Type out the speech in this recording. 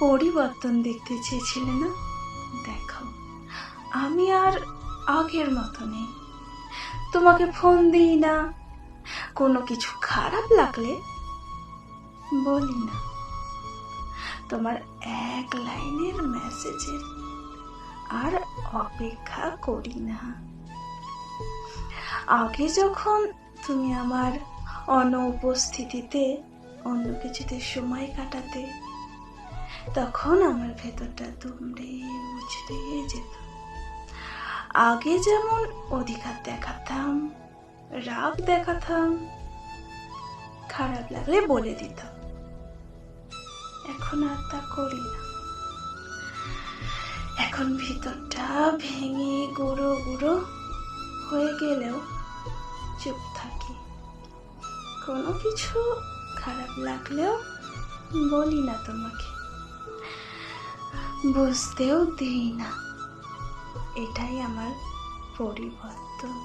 পরিবর্তন দেখতে চেয়েছিলে না? দেখো, আমি আর আগের মতো নেই। তোমাকে ফোন দিই না, কোনো কিছু খারাপ লাগলে বলি না, তোমার এক লাইনের মেসেজের আর অপেক্ষা করি না। আগে যখন তুমি আমার অনুপস্থিতিতে অন্য কিছুতে সময় কাটাতে, তখন আমার ভেতরটা দুমড়ে মুচড়ে যেত। আগে যেমন অধিকার দেখাতাম, রাগ দেখাতাম, খারাপ লাগলে বলে দিতাম, এখন আর তা করি না। এখন ভিতরটা ভেঙে গুঁড়ো গুঁড়ো হয়ে গেলেও চুপ থাকি। কোনো কিছু খারাপ লাগলেও বলি না তোমাকে, বুঝতেও দিই না। এটাই আমার পরিবর্তন।